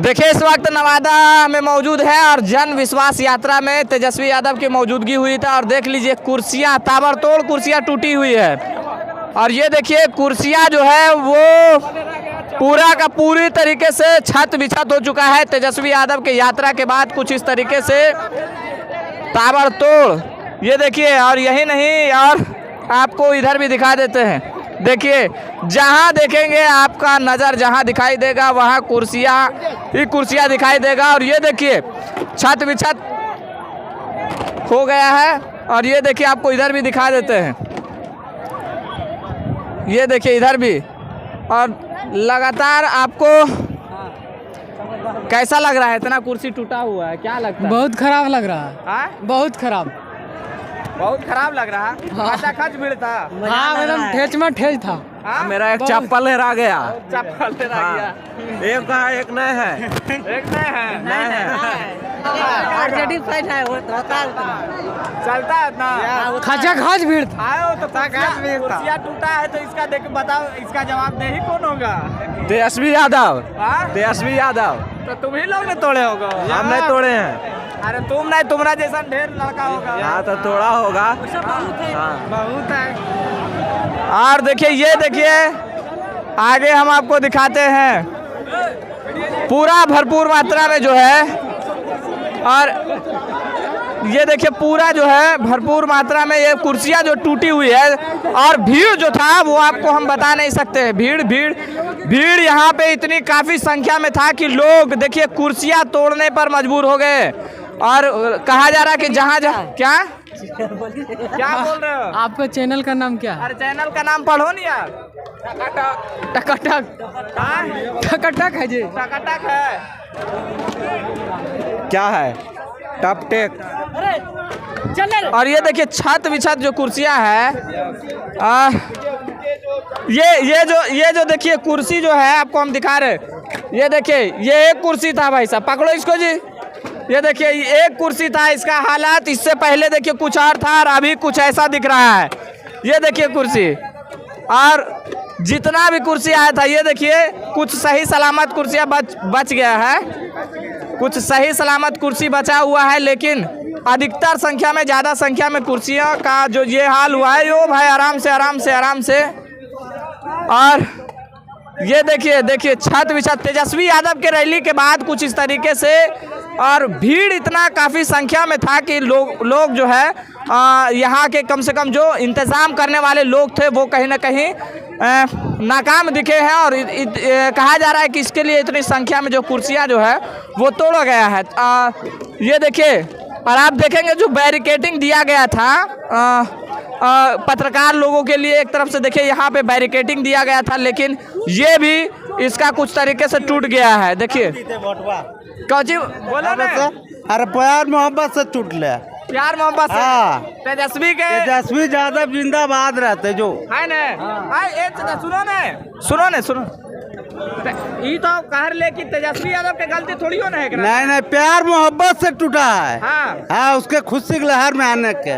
देखिए इस वक्त नवादा में मौजूद है और जन विश्वास यात्रा में तेजस्वी यादव की मौजूदगी हुई था और देख लीजिए कुर्सियां ताबड़तोड़ कुर्सियां टूटी हुई है और ये देखिए कुर्सियां जो है वो पूरा का पूरी तरीके से छत बिछत हो चुका है। तेजस्वी यादव के यात्रा के बाद कुछ इस तरीके से ताबड़तोड़ ये देखिए। और यही नहीं और आपको इधर भी दिखा देते हैं। देखिए जहां देखेंगे आपका नज़र जहां दिखाई देगा वहां कुर्सियां ही कुर्सियां दिखाई देगा। और ये देखिए छत बिछत हो गया है और ये देखिए आपको इधर भी दिखा देते हैं। ये देखिए इधर भी और लगातार आपको कैसा लग रहा है? इतना कुर्सी टूटा हुआ है, क्या लगता है? बहुत खराब लग रहा है। बहुत खराब लग रहा है। हाँ। खच भीड़ था। हाँ एकदम ठेच में ठेच था। हाँ? मेरा एक चप्पल हेरा गया। चप्पल हेरा गया। एक कहा एक नहीं है। एक नहीं है। चलता है ना। खचा खच भीड़ था। आयो तो कुर्सियाँ टूटा है तो इसका देख बताओ, इसका जवाब दे ही कौन होगा? तेजस्वी यादव। हाँ? तेजस्वी यादव। तो तुम ही लोग ने तोड़े होगा। हम नहीं तोड़े हैं। अरे तुम नहीं, तुम्हारा जैसा ढेर लड़का होगा। यहाँ तो तोड़ा होगा। बहुत है। और देखिए ये देखिए आगे हम आपको दिखाते हैं पूरा भरपूर मात्रा में जो है। और ये देखिए पूरा जो है भरपूर मात्रा में ये कुर्सियां जो टूटी हुई है और भीड़ जो था वो आपको हम बता नहीं सकते। भीड़ यहाँ पे इतनी काफ़ी संख्या में था कि लोग देखिए कुर्सियां तोड़ने पर मजबूर हो गए। और कहा जा रहा है कि जहाँ क्या बोल रहे हो? आपका चैनल का नाम क्या है? अरे चैनल का नाम पढ़ो नहीं यार। टकटक है जी। टकटक है। क्या है? टप टेक। और ये देखिए छत बिछत जो कुर्सियां है ये जो देखिए कुर्सी जो है आपको हम दिखा रहे। ये देखिए ये एक कुर्सी था भाई साहब, पकड़ो इसको जी। ये देखिए एक कुर्सी था, इसका हालात इससे पहले देखिए कुछ और था और अभी कुछ ऐसा दिख रहा है। ये देखिए कुर्सी और जितना भी कुर्सी आया था ये देखिए कुछ सही सलामत कुर्सियां बच गया है। कुछ सही सलामत कुर्सी बचा हुआ है लेकिन अधिकतर संख्या में ज़्यादा संख्या में कुर्सियों का जो ये हाल हुआ है यो भाई आराम से। और ये देखिए छत बिछत तेजस्वी यादव के रैली के बाद कुछ इस तरीके से। और भीड़ इतना काफ़ी संख्या में था कि लोग जो है यहाँ के कम से कम जो इंतज़ाम करने वाले लोग थे वो कहीं ना कहीं नाकाम दिखे हैं। और कहा जा रहा है कि इसके लिए इतनी संख्या में जो कुर्सियाँ जो है वो तोड़ा गया है। ये देखिए और आप देखेंगे जो बैरिकेडिंग दिया गया था पत्रकार लोगों के लिए, एक तरफ से देखिए यहाँ पे बैरिकेडिंग दिया गया था लेकिन ये भी इसका कुछ तरीके से टूट गया है। देखिए कौची बोला ना? अरे प्यार मोहब्बत से टूट ले। प्यार मोहब्बत से। हाँ। तेजस्वी यादव जिंदाबाद रहते जो है ना। सुनो ये तो कहर ले कि तेजस्वी यादव के गलती थोड़ी हो ना है। नहीं प्यार मोहब्बत से टूटा है। हाँ उसके खुशी की लहर में आने के